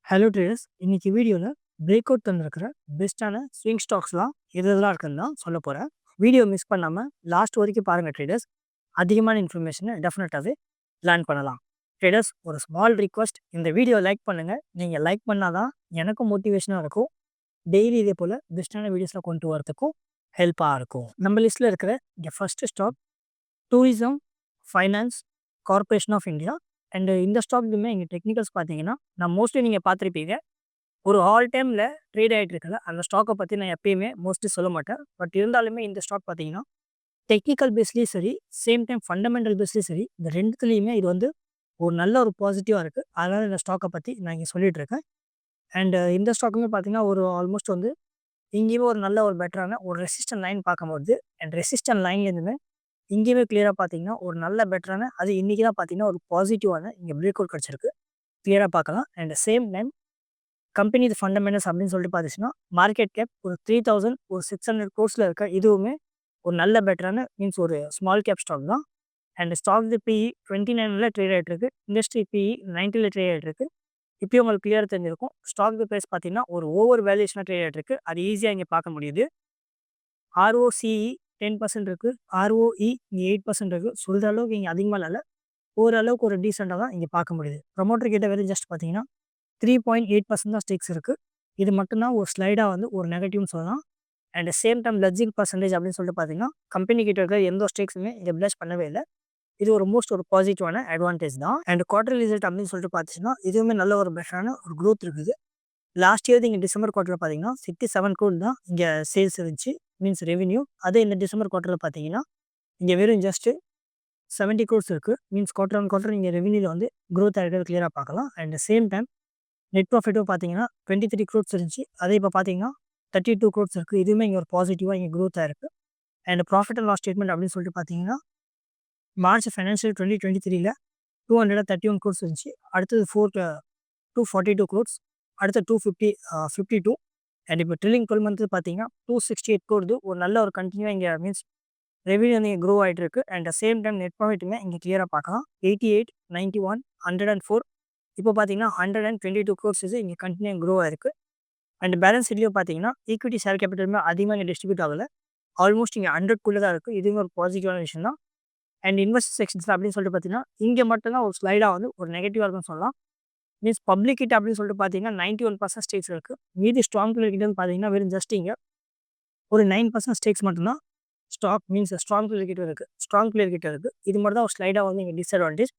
Hello traders, இன்னைக்கு வீடியோவில் break out தந்திருக்கிற பெஸ்ட்டான ஸ்விங் ஸ்டாக்ஸ்லாம் எது எதெல்லாம் இருக்குன்னு தான் சொல்ல போகிறேன். வீடியோ மிஸ் பண்ணாமல் லாஸ்ட் வரைக்கும் பாருங்கள் ட்ரேடர்ஸ். அதிகமான இன்ஃபர்மேஷனை டெஃபினட்டாகவே லேர்ன் பண்ணலாம். ட்ரேடர்ஸ், ஒரு ஸ்மால் ரிக்வஸ்ட், இந்த வீடியோ லைக் பண்ணுங்கள். நீங்கள் லைக் பண்ணால் தான் எனக்கும் மோட்டிவேஷனாக இருக்கும். டெய்லி இதே போல் பெஸ்ட்டான வீடியோஸில் கொண்டு வரதுக்கும் ஹெல்ப்பாக இருக்கும். நம்ம லிஸ்ட்டில் இருக்கிற இங்கே first stock tourism finance corporation of India. And இந்த ஸ்டாக்லையுமே இங்கே டெக்னிக்கல்ஸ் பார்த்தீங்கன்னா, நான் மோஸ்ட்லி நீங்கள் பார்த்துருப்பீங்க. ஒரு ஆல் டைமில் ட்ரேட் ஆகிட்டு இருக்கல அந்த ஸ்டாக்கை பற்றி நான் எப்பயுமே மோஸ்ட்லி சொல்ல மாட்டேன். பட் இருந்தாலுமே இந்த ஸ்டாக் பார்த்தீங்கன்னா டெக்னிக்கல் பேஸ்லேயும் சரி, சேம் டைம் ஃபண்டமெண்டல் பேஸ்லேயும் சரி, இந்த ரெண்டுத்துலேயுமே இது வந்து ஒரு நல்ல ஒரு பாசிட்டிவாக இருக்குது. அதனால் இந்த ஸ்டாக்கை பற்றி நான் இங்கே சொல்லிட்டு இருக்கேன். அண்ட் இந்த ஸ்டாக்குமே பார்த்தீங்கன்னா ஒரு ஆல்மோஸ்ட் வந்து இங்கேயுமே ஒரு நல்ல ஒரு பெட்டரான ஒரு ரெசிஸ்டன்ட் லைன் பார்க்கும்போது, அண்ட் ரெசிஸ்டன்ட் லைன்லேருந்துமே இங்கேயுமே கிளியராக பார்த்தீங்கன்னா ஒரு நல்ல பெட்டரான அது இன்றைக்கி தான் பார்த்தீங்கன்னா ஒரு பாசிட்டிவான இங்கே பிரேக் அவுட் கிடச்சிருக்கு. கிளியராக பார்க்கலாம். அண்ட் சேம் டைம் கம்பெனி இது ஃபண்டமெண்டல்ஸ் அப்படின்னு சொல்லிட்டு பார்த்துச்சுன்னா, மார்க்கெட் கேப் ஒரு 3000 ஒரு 600 க்ரோர்ஸில் இருக்க இதுவுமே ஒரு நல்ல பெட்டரான மீன்ஸ் ஒரு ஸ்மால் கேப் ஸ்டாக் தான். அண்ட் ஸ்டாக் பிஇ 29ல் ட்ரேட் ஆகிட்டு இருக்கு. இண்டஸ்ட்ரி பிஇ 90ல் ட்ரேட் ஆகிட்டு இருக்கு. இப்போயும் உங்களுக்கு கிளியராக தெரிஞ்சிருக்கும். ஸ்டாக் ப்ரைஸ் பார்த்தீங்கன்னா ஒரு ஓவர் வேல்யூஷனாக ட்ரேட் ஆகிட்டு இருக்கு. அது ஈஸியாக இங்கே பார்க்க முடியுது. ROCE 10% இருக்குது. ROE இங்கே 8% இருக்குது. சொல்கிற அளவுக்கு இங்கே அதிகமாக இல்லை, ஓரளவுக்கு ஒரு டீசெண்டாக தான் இங்கே பார்க்க முடியுது. ப்ரொமோட்டர் கிட்ட வெறும் ஜஸ்ட் பார்த்தீங்கன்னா 3.8% தான் ஸ்டேக்ஸ் இருக்குது. இது மட்டும்தான் ஒரு ஸ்லைடாக வந்து ஒரு நெகட்டிவ்னு சொல்லலாம். அண்ட் சேம் டைம் லட்ஜிங் பர்சன்டேஜ் அப்படின்னு சொல்லிட்டு பார்த்தீங்கன்னா, கம்பெனி கிட்ட இருக்கிற எந்த ஸ்டேக்ஸுமே இங்கே பிளஸ் பண்ணவே இல்லை. இது ஒரு மோஸ்ட் ஒரு பாசிட்டிவான அட்வான்டேஜ் தான். அண்ட் குவார்டர் ரிசல்ட் அப்படின்னு சொல்லிட்டு பார்த்துச்சுன்னா, இதுவுமே நல்ல ஒரு பெட்டரான ஒரு க்ரோத் இருக்குது. லாஸ்ட் இயர் இங்கே டிசம்பர் குவார்ட்டரில் பார்த்தீங்கன்னா 67 crore தான் இங்கே சேல்ஸ் இருந்துச்சு, மீன்ஸ் ரெவென்யூ. அதே இந்த டிசம்பர் குவார்ட்டரில் பார்த்தீங்கன்னா இங்கே வெறும் ஜஸ்ட்டு 70 crores இருக்குது. மீன்ஸ் குவார்டர் ஆன் குவார்ட்டர் இங்கே ரெவென்யூவில் வந்து க்ரோத் ஆகிட்டு கிளியராக பார்க்கலாம். அண்ட் சேம் டைம் நெட் ப்ராஃபிட்டும் பார்த்தீங்கன்னா 23 crores இருந்துச்சு. அதே இப்போ பார்த்தீங்கன்னா 32 crores இருக்குது. இதுவுமே இங்கே ஒரு பாசிட்டிவாக இங்கே க்ரோத் ஆகிருக்கு. And profit and loss statement அப்படின்னு சொல்லிட்டு பார்த்தீங்கன்னா, மார்ச் ஃபைனான்ஷியல் 2023ல் 231 crores இருந்துச்சு. அடுத்தது 242 crores, அடுத்த 52 அண்ட் இப்போ ட்ரில்லிங் 12 மந்த்து பார்த்தீங்கன்னா 268 crores. ஒரு நல்ல ஒரு கண்டினியூவாக இங்கே மீன்ஸ் ரெவென்யூ வந்து இங்கே க்ரோ ஆகிட்டு இருக்கு. அண்ட் சேம் டைம் நெட் ப்ராஃபிட்டுமே இங்கே கிளியராக பார்க்கலாம். 88, 91, 104, இப்போ பார்த்தீங்கன்னா 122 crores இங்கே கண்டினியூ க்ரோ ஆயிருக்கு. அண்ட் பேலன்ஸ் ஷீட்லையும் பார்த்தீங்கன்னா ஈக்விட்டி ஷேர் கேபிட்டலுமே அதிகமாக இங்கே டிஸ்ட்ரிபியூட் ஆகலை. ஆல்மோஸ்ட் இங்கே 100க்குள்ளே தான் இருக்குது. இதுவுமே ஒரு பாசிட்டிவான விஷயம் தான். அண்ட் இன்வெஸ்டர் செக்ஷன்ஸ் அப்படின்னு சொல்லிட்டு பார்த்தீங்கன்னா, இங்கே மட்டும்தான் ஒரு ஸ்லைடாக வந்து ஒரு நெகட்டிவாக இருக்குன்னு சொல்லலாம். மீன்ஸ் பப்ளிக் கிட்ட அப்படின்னு சொல்லிட்டு பார்த்தீங்கன்னா 91% ஸ்டேக்ஸ் இருக்குது. மீதி ஸ்ட்ராங் பிளேயர் கிட்ட பார்த்தீங்கன்னா வெறும் ஜஸ்ட் இங்கே ஒரு 9% ஸ்டேக்ஸ் மட்டும்தான் ஸ்டாக் மீன்ஸ் ஸ்ட்ராங் பிளேயர் கிட்ட இருக்குது. ஸ்ட்ராங் பிளேயர் கிட்ட இருக்குது. இது மட்டும் தான் ஒரு ஸ்லைடாக வந்து இங்கே டிஸ்அட்வான்டேஜ்.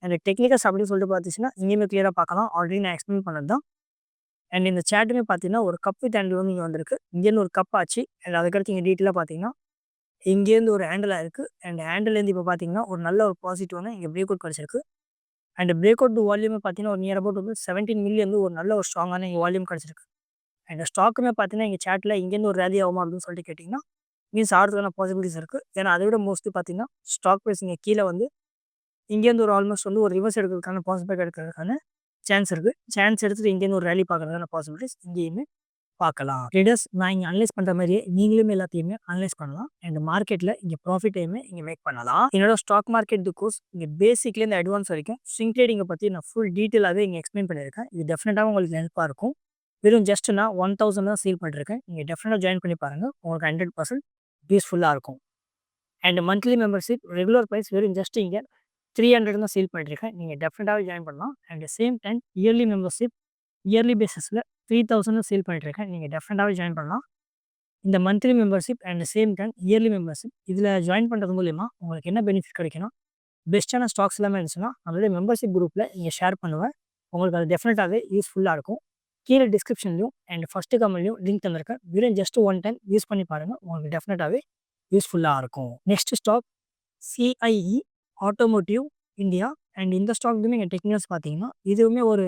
அண்ட் டெக்னிக்கல்ஸ் அப்படின்னு சொல்லிட்டு பார்த்துச்சுன்னா, இங்கேயுமே கிளியராக பார்க்கலாம். ஆல்ரெடி நான் எக்ஸ்பிளைன் பண்ணது தான். அண்ட் இந்த சேட்டுமே பார்த்தீங்கன்னா ஒரு கப் வித் ஹேண்டில் வந்து இங்கே வந்திருக்கு. இங்கேருந்து ஒரு கப் ஆச்சு. அண்ட் அதுக்கடுத்து இங்கே டீட்டெயிலாக பார்த்தீங்கன்னா இங்கேருந்து ஒரு ஹேண்டிலாக இருக்குது. அண்ட் ஹேண்டிலேருந்து இப்போ பார்த்தீங்கன்னா ஒரு நல்ல ஒரு பாசிட்டிவான இங்கே பிரேக் அவுட் கிடச்சிருக்கு. அண்ட் பிரேக் அவுட் வால்யூமே பார்த்தீங்கன்னா ஒரு நியர் அபவுட் வந்து 17 மில்லியன் ஒரு நல்ல ஒரு ஸ்ட்ராங்கான இங்கே வால்யூம் கிடச்சிருக்கு. அண்ட் ஸ்டாக்குமே பார்த்தீங்கன்னா இங்கே சேட்டில் இங்கேருந்து ஒரு ரேலி ஆகுமா அப்படின்னு சொல்லிட்டு கேட்டிங்கன்னா, மீன்ஸ் ஆடுறதுக்கான பாசிபிலிட்டிஸ் இருக்குது. ஏன்னா அதை விட மோஸ்ட்லி பார்த்தீங்கன்னா ஸ்டாக் ப்ரைஸ் இங்கே கீழே வந்து இங்கேருந்து ஒரு ஆல்மோஸ்ட் வந்து ஒரு ரிவர்ஸ் எடுக்கிறதுக்கான பாசிபிலிட்டி எடுக்கிறதுக்கான சான்ஸ் இருக்குது. சான்ஸ் எடுத்துகிட்டு இங்கேருந்து ஒரு ரேலி பார்க்குறதுக்கான பாசிபிலிட்டிஸ் இங்கேயுமே பார்க்கலாம். ட்ரேடர்ஸ், நான் இங்கே அனலைஸ் பண்ணுற மாதிரியே நீங்களுமே எல்லாத்தையுமே அனலைஸ் பண்ணலாம். அண்ட் மார்க்கெட்டில் இங்கே ப்ராஃபிட்டையுமே இங்கே மேக் பண்ணலாம். என்னோட ஸ்டாக் மார்க்கெட் கோர்ஸ் இங்கே பேசிக்லேருந்து அட்வான்ஸ் வரைக்கும் ஸ்விங் ட்ரேடிங்கை பற்றி நான் ஃபுல் டீட்டெயிலாகவே இங்கே எக்ஸ்பிளைன் பண்ணியிருக்கேன். இது டெஃபினட்டாக உங்களுக்கு ஹெல்ப்பாக இருக்கும். வெறும் ஜஸ்ட் நான் 1000 தான் சேல் பண்ணிருக்கேன். நீங்கள் டெஃபினட்டாக ஜாயின் பண்ணி பாருங்கள். உங்களுக்கு 100% யூஸ்ஃபுல்லாக இருக்கும். And monthly membership regular price வெறும் ஜஸ்ட் இங்கே 300 தான் சேல் பண்ணியிருக்கேன். நீங்கள் டெஃபினட்டாகவே ஜாயின் பண்ணலாம். And same time yearly membership yearly பேசிஸில் 3000 சேல் பண்ணிட்டுருக்கேன். நீங்கள் டெஃபினட்டாகவே ஜாயின் பண்ணலாம். இந்த monthly membership and same time yearly membership இதில் ஜாயின் பண்ணுறது மூலிமா உங்களுக்கு என்ன பெனிஃபிட் கிடைக்குன்னா, பெஸ்ட்டான ஸ்டாக்ஸ் எல்லாமே இருந்துச்சுன்னா நம்மளுடைய மெம்பர்ஷிப் குரூப்பில் இங்கே ஷேர் பண்ணுவேன். உங்களுக்கு அது டெஃபினட்டாகவே யூஸ்ஃபுல்லாக இருக்கும். கீழே டிஸ்கிரிப்ஷன்லையும் அண்ட் ஃபஸ்ட்டு கமெண்ட்லையும் லிங்க் தந்திருக்கேன். வெறும் ஜஸ்ட் ஒன் டைம் யூஸ் பண்ணி பாருங்கள். உங்களுக்கு டெஃபினட்டாகவே யூஸ்ஃபுல்லாக இருக்கும். Next stock CIE automotive India. And இந்த ஸ்டாக்லையுமே இங்கே டெக்னிக்கல்ஸ் பார்த்தீங்கன்னா இதுவுமே ஒரு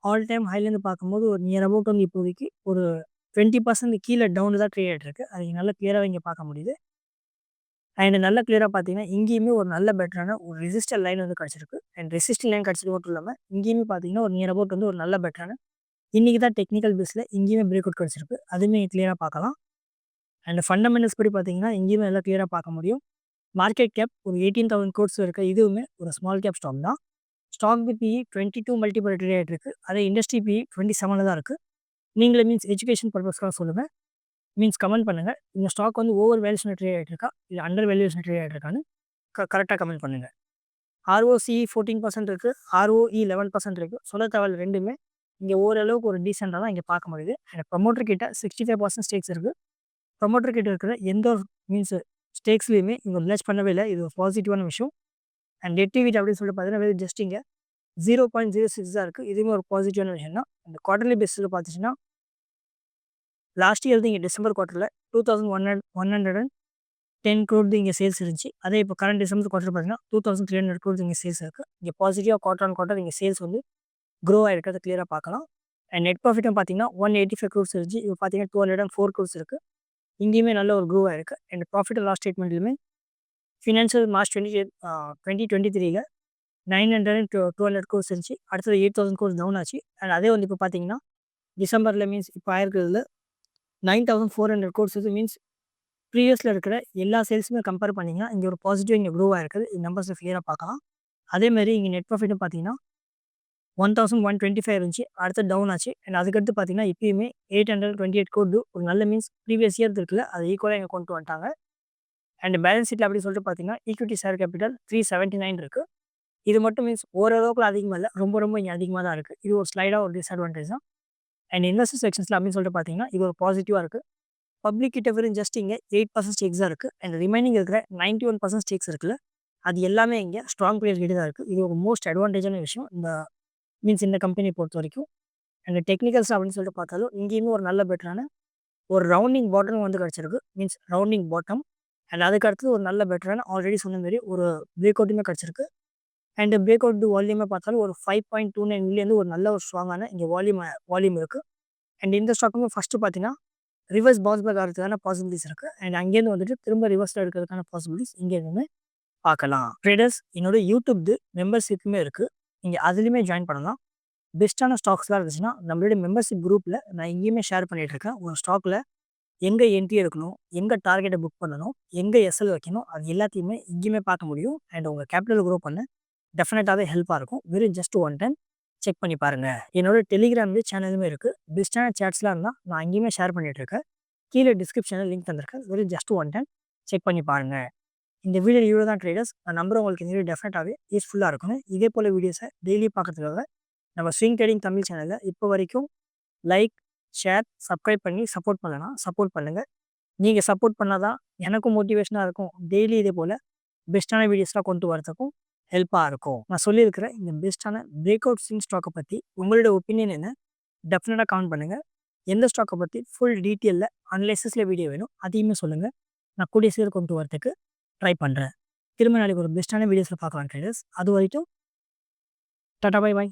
ஆல் டைம் ஹைலேருந்து பார்க்கும்போது ஒரு நியர் அபவுட் வந்து இப்போதைக்கு ஒரு 20% கீழே டவுன் தான் ட்ரேட் ஆகிட்டு இருக்கு. அது நல்லா கிளியராக இங்கே பார்க்க முடியுது. அண்ட் நல்லா கிளியராக பார்த்தீங்கன்னா இங்கேயுமே ஒரு நல்ல பெட்டரான ஒரு ரெசிஸ்டர் லைன் வந்து கிடச்சிருக்கு. அண்ட் ரெசிஸ்டர் லைன் கிடச்சது மட்டும் இல்லாமல் இங்கேயுமே பார்த்தீங்கன்னா ஒரு நியர் அபவுட் வந்து ஒரு நல்ல பெட்டரான இன்றைக்கி தான் டெக்னிக்கல் பேஸில் இங்கேயுமே பிரேக் அவுட் கிடச்சிருக்கு. அதுவுமே கிளியராக பார்க்கலாம். அண்ட் ஃபண்டமெண்டல்ஸ் படி பார்த்தீங்கன்னா இங்கேயுமே எல்லாம் கிளியராக பார்க்க முடியும். மார்க்கெட் கேப் ஒரு 18,000 crores இருக்க இதுவுமே ஒரு ஸ்மால் கேப் ஸ்டாக் தான். ஸ்டாக் பிஇ 22 மல்டிபிள் ட்ரேட் ஆயிட்டு இருக்கு. அதே இண்டஸ்ட்ரி பிஇ 27ல தான் இருக்கு. நீங்களே எஜுகேஷன் பர்பஸ்க்காக சொல்லுங்க. கமெண்ட் பண்ணுங்க. இந்த ஸ்டாக் வந்து ஓவர் வேல்யூஷன்ல ட்ரேட் ஆயிட்டு இருக்கா? இல்ல அண்டர் வேல்யூஷன்ல ட்ரேட் ஆயிட்டு இருக்கான்னு கரெக்ட்டா கமெண்ட் பண்ணுங்க. ROCE 14% இருக்கு. ROE 11% இருக்கு. சொல்ல தேவையில்ல 2மே இங்க ஓரளவுக்கு ஒரு டீசென்ட்டா தான் இங்க பார்க்க முடியுது. அண்ட் ப்ரமோட்டர் கிட்ட 65% ஸ்டேக்ஸ் இருக்கு. ப்ரமோட்டர் கிட்ட இருக்கிற எந்த ஒரு ஸ்டேக்ஸ்லயுமே இவங்க மெர்ஜ் பண்ணவே இல்ல. இது ஒரு பாசிட்டிவான விஷயம். அண்ட் டெட் ஈக்விட்டி அப்படின்னு சொல்லிட்டு பார்த்தீங்கன்னா, ஜஸ்ட் இங்க 0.06 தான் இருக்கு. இதுவுமே ஒரு பாசிட்டிவான விஷயம் தான். இந்த குவார்டர்லி பேசிஸ்ல பார்த்துச்சுன்னா, லாஸ்ட் இயர் இங்க டிசம்பர் குவார்ட்டர்ல 2110 crore இங்க சேல்ஸ் இருந்துச்சு. அதே இப்போ கரண்ட் டிசம்பர் குவார்ட்டர் பார்த்தீங்கன்னா, 2300 crore இங்க சேல்ஸ் இருக்கு. இங்க பாசிட்டிவா குவார்டர் ஆன் குவார்ட்டர் இங்க சேல்ஸ் வந்து க்ரோ ஆயிருக்கிறத கிளியரா பார்க்கலாம். அண்ட் நெட் ப்ராஃபிட்டும் பார்த்தீங்கன்னா, 185 crore இருந்துச்சு. இப்போ பார்த்தீங்கன்னா 204 crore இருக்கு. இங்கேயுமே நல்ல ஒரு க்ரோ ஆயிருக்கு. அண்ட் ப்ராஃபிட் அண்ட் லாஸ் ஸ்டேட்மெண்ட்லயுமே ஃபினான்ஷியல் மார்ச் 2023ல 200 crore இருந்துச்சு. அடுத்தது 8000 crore டவுன் ஆச்சு. அண்ட் அதே வந்து இப்போ பார்த்தீங்கன்னா, டிசம்பர்ல இப்போ ஆயிருக்கிறதுல 9400 crore இது ப்ரீவியஸ்ல இருக்கிற எல்லா சேல்ஸுமே கம்பேர் பண்ணீங்கன்னா, இங்க ஒரு பாசிட்டிவ் இங்க க்ரோ ஆயிருக்குது. இந்த நம்பர்ஸ கிளியரா பார்க்கலாம். அதேமாரி இங்க நெட் ப்ராஃபிட்டும் பார்த்தீங்கன்னா, 1125 இருந்துச்சு. அடுத்து டவுன் ஆச்சு. அண்ட் அதுக்கடுத்து பார்த்தீங்கன்னா, இப்பயுமே 828 crore ஒரு நல்ல ப்ரீவியஸ் இயர் இருக்குல்ல, அது ஈக்குவலா இங்க கொண்டு வந்துட்டாங்க. அண்ட் பேலன்ஸ் ஷீட்ல அப்படி சொல்லிட்டு பார்த்தீங்கன்னா, ஈக்விட்டி ஷேர் கேபிட்டல் 379 இருக்கு. இது மட்டும் ஓரளவுக்கு அதிகமா இல்ல. ரொம்ப இங்க அதிகமா தான் இருக்கு. இது ஒரு ஸ்லைடா ஒரு டிஸ்அட்வான்டேஜ் தான். அண்ட் இன்வெஸ்டர் செக்ஷன்ஸ்ல அப்படின்னு சொல்லிட்டு பார்த்தீங்கன்னா, இது ஒரு பாசிட்டிவா இருக்கு. பப்ளிக் கிட்ட வெறும் ஜஸ்ட் இங்க 8% ஸ்டேக்ஸ் தான் இருக்கு. அண்ட் ரிமைனிங் இருக்கிற 91% ஸ்டேக்ஸ் இருக்குல்ல, அது எல்லாமே இங்க ஸ்ட்ராங் பிளேயர்ஸ் கிட்ட தான் இருக்கு. இது ஒரு மோஸ்ட் அட்வான்டேஜான விஷயம். இந்த கம்பெனிய பொறுத்தவரைக்கும். அண்ட் டெக்னிக்கல்ஸ் அப்படின்னு சொல்லிட்டு பார்த்தாலும், இங்கேயுமே ஒரு நல்ல பெட்டரான ஒரு ரவுண்டிங் பாட்டம் வந்து கிடைச்சிருக்கு. Rounding bottom. அண்ட் அதுக்கு அடுத்தது ஒரு நல்ல பெட்டரான ஆல்ரெடி சொன்ன மாரி ஒரு பிரேக் அவுட்டுமே கிடைச்சிருக்கு. அண்ட் பிரேக் அவுட் வால்யூமே பார்த்தாலும் ஒரு 5.29 மில்லியன் ஒரு நல்ல ஒரு ஸ்ட்ராங்கான இங்க வால்யூம் இருக்கு. அண்ட் இந்த ஸ்டாக்குமே ஃபர்ஸ்ட்டு பார்த்தீங்கன்னா, ரிவர்ஸ் பவுன்ஸ் பேக் ஆகிறதுக்கான பாசிபிலிட்டிஸ் இருக்கு. அண்ட் அங்கேருந்து வந்துட்டு திரும்ப ரிவர்ஸ்ல எடுக்கிறதுக்கான பாசிபிலிட்டிஸ் இங்கேருந்துமே பார்க்கலாம். ட்ரேடர்ஸ் என்னோட யூடியூப் மெம்பர்ஷிப்புமே இருக்கு. நீங்க அதிலயுமே ஜாயின் பண்ணலாம். பெஸ்ட்டான ஸ்டாக்ஸ்லாம் இருந்துச்சுன்னா, நம்மளுடைய மெம்பர்ஷிப் குரூப்ல நான் இங்கேயுமே ஷேர் பண்ணிட்டு இருக்கேன். ஒரு ஸ்டாக்ல எங்க என்ட்ரி எடுக்கணும், எங்க டார்கெட்ட புக் பண்ணணும், எங்க எஸ்எல் வைக்கணும், அது எல்லாத்தையுமே இங்கேயுமே பார்க்க முடியும். அண்ட் உங்க கேபிட்டல் க்ரோ பண்ண டெஃபினட்டாவே ஹெல்ப்பா இருக்கும். வெறும் ஜஸ்ட் ஒன் டைம் செக் பண்ணி பாருங்க. என்னோட டெலிகிராம் சேனலுமே இருக்கு. பெஸ்ட்டான சேட்ஸ்லாம் இருந்தா நான் அங்கேயுமே ஷேர் பண்ணிட்டு இருக்கேன். கீழ டிஸ்கிரிப்ஷன்ல லிங்க் தந்திருக்கேன். வெறும் ஜஸ்ட் ஒன் டைம் செக் பண்ணி பாருங்க. இந்த வீடியோ இவ்வளோ தான் ட்ரேடர்ஸ். நான் நம்புறேன் உங்களுக்கு இந்த வீடியோ டெஃபினட்டாவே யூஸ்ஃபுல்லா இருக்கும்னு. இதே போல வீடியோஸ டெய்லி பார்க்கறதுக்காக நம்ம ஸ்விங் ட்ரேடிங் தமிழ் சேனல்ல இப்போ வரைக்கும் லைக், ஷேர், சப்ஸ்கிரைப் பண்ணி சப்போர்ட் பண்ணலனா சப்போர்ட் பண்ணுங்க. நீங்க சப்போர்ட் பண்ணா தான் எனக்கும் மோட்டிவேஷனா இருக்கும். டெய்லி இதே போல பெஸ்ட்டான வீடியோஸ்லாம் கொண்டு வரதுக்கும் ஹெல்ப்பா இருக்கும். நான் சொல்லியிருக்கிற இந்த பெஸ்ட்டான பிரேக் அவுட் ஸ்விங் ஸ்டாக்க பத்தி உங்களோட ஒப்பீனியன் என்ன? டெஃபினட்டா கமெண்ட் பண்ணுங்க. எந்த ஸ்டாக்க பத்தி ஃபுல் டீட்டெயில்ல அனலைசிஸ்ல வீடியோ வேணும் அதையுமே சொல்லுங்க. நான் கூடிய சீக்கிரம் கொண்டு வரதுக்கு ட்ரை பண்றேன். திரும்ப நாளைக்கு ஒரு பெஸ்ட்டான வீடியோஸ்ல பார்க்கலாம் ட்ரேடர்ஸ். அதுவரைக்கும் டாடா பை பாய்.